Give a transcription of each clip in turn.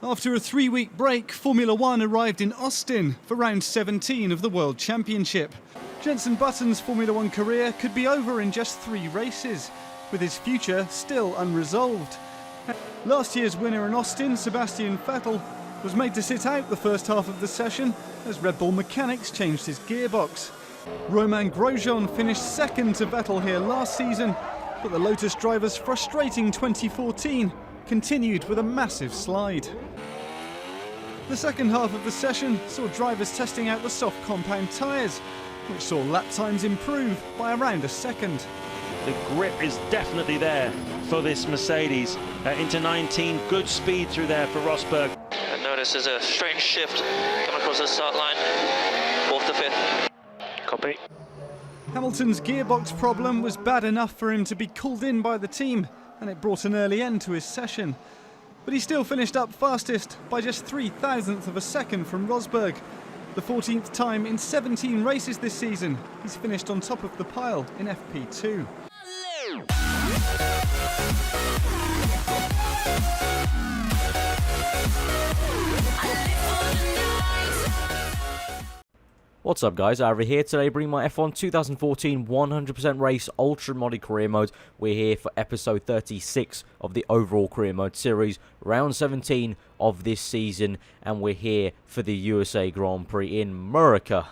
After a 3-week break, Formula One arrived in Austin for round 17 of the World Championship. Jenson Button's Formula One career could be over in just 3 races, with his future still unresolved. Last year's winner in Austin, Sebastian Vettel, was made to sit out the first half of the session as Red Bull mechanics changed his gearbox. Romain Grosjean finished second to Vettel here last season, but the Lotus driver's frustrating 2014 continued with a massive slide. The second half of the session saw drivers testing out the soft compound tyres, which saw lap times improve by around a second. The grip is definitely there for this Mercedes. Into 19, good speed through there for Rosberg. I notice there's a strange shift coming across the start line, 4th to 5th. Copy. Hamilton's gearbox problem was bad enough for him to be called in by the team, and it brought an early end to his session. But he still finished up fastest by just 0.003 of a second from Rosberg. The 14th time in 17 races this season, he's finished on top of the pile in FP2. What's up guys, Aarava here. Today bringing my F1 2014 100% race Ultra Modded Career Mode. We're here for episode 36 of the overall Career Mode series, round 17 of this season, and we're here for the USA Grand Prix in America,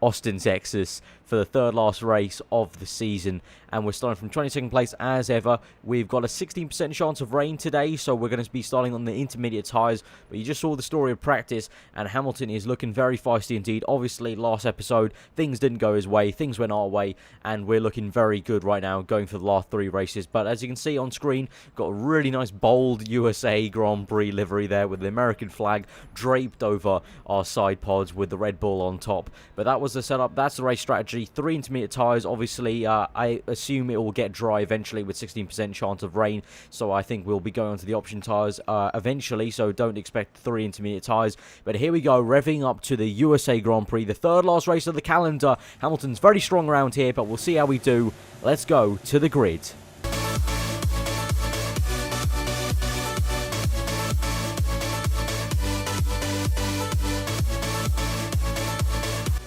Austin, Texas, for the third last race of the season. And we're starting from 22nd place as ever. We've got a 16% chance of rain today, so we're going to be starting on the intermediate tyres. But you just saw the story of practice, and Hamilton is looking very feisty indeed. Obviously, last episode, things didn't go his way, things went our way, and we're looking very good right now, going for the last 3 races. But as you can see on screen, got a really nice bold USA Grand Prix livery there with the American flag draped over our side pods with the Red Bull on top. But that was the setup, that's the race strategy. 3 intermediate tyres, obviously, I assume it will get dry eventually with 16% chance of rain, so I think we'll be going on to the option tyres eventually, so don't expect 3 intermediate tyres. But here we go, revving up to the USA Grand Prix, the third last race of the calendar. Hamilton's very strong around here, but we'll see how we do. Let's go to the grid.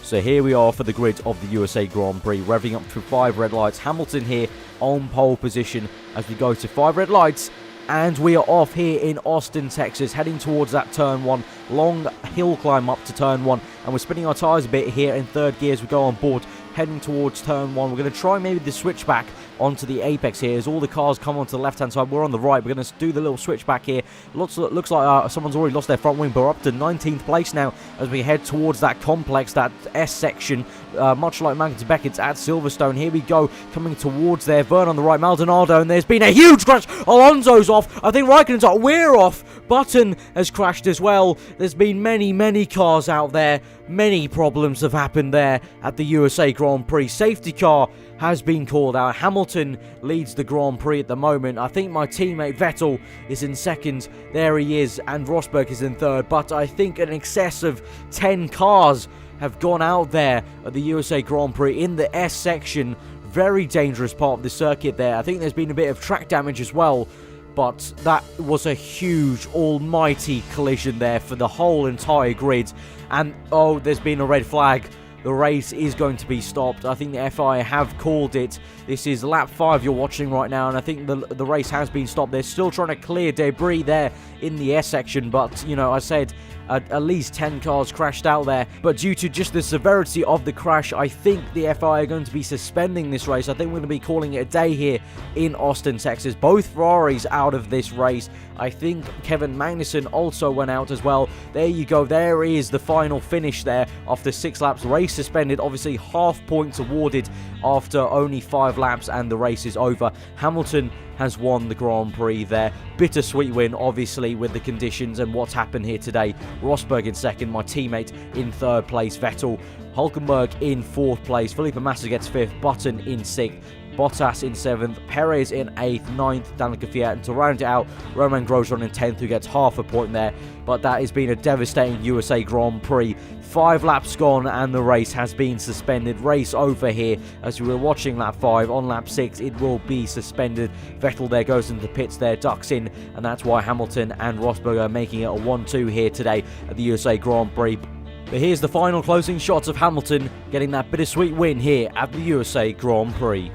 So here we are for the grid of the USA Grand Prix, revving up to 5 red lights. Hamilton here on pole position as we go to 5 red lights. And we are off here in Austin, Texas, heading towards that turn 1. Long hill climb up to turn 1. And we're spinning our tyres a bit here in 3rd gear as we go on board, heading towards turn 1. We're going to try maybe the switchback onto the apex here as all the cars come onto the left-hand side. We're on the right. We're going to do the little switchback here. Looks like someone's already lost their front wing, but we're up to 19th place now as we head towards that complex, that S section, much like Magnussen Beckett's at Silverstone. Here we go, coming towards there. Vern on the right, Maldonado, and there's been a huge crash. Alonso's off. I think Raikkonen's off. We're off. Button has crashed as well. There's been many cars out there. Many problems have happened there at the USA Grand Prix. Safety car has been called out. Hamilton leads the Grand Prix at the moment. I think my teammate Vettel is in 2nd. There he is. And Rosberg is in 3rd. But I think an excess of 10 cars have gone out there at the USA Grand Prix in the S section. Very dangerous part of the circuit there. I think there's been a bit of track damage as well. But that was a huge, almighty collision there for the whole entire grid. And, oh, there's been a red flag. The race is going to be stopped. I think the FIA have called it. This is lap 5 you're watching right now, and I think the race has been stopped. They're still trying to clear debris there in the S section, but, you know, I said at least 10 cars crashed out there. But due to just the severity of the crash, I think the FIA are going to be suspending this race. I think we're going to be calling it a day here in Austin, Texas. Both Ferraris out of this race. I think Kevin Magnussen also went out as well. There you go. There is the final finish there after 6 laps. Race suspended. Obviously, half points awarded after only 5 laps, and the race is over. Hamilton has won the Grand Prix there. Bittersweet win, obviously, with the conditions and what's happened here today. Rosberg in 2nd, my teammate in 3rd place, Vettel. Hulkenberg in 4th place. Felipe Massa gets 5th. Button in 6th. Bottas in 7th, Perez in 8th, 9th, Danica Fiat, and to round it out, Romain Grosjean in 10th, who gets half a point there. But that has been a devastating USA Grand Prix. 5 laps gone and the race has been suspended. Race over here as we were watching lap 5. On lap 6 it will be suspended. Vettel there goes into the pits there, ducks in, and that's why Hamilton and Rosberg are making it a 1-2 here today at the USA Grand Prix. But here's the final closing shots of Hamilton getting that bittersweet win here at the USA Grand Prix.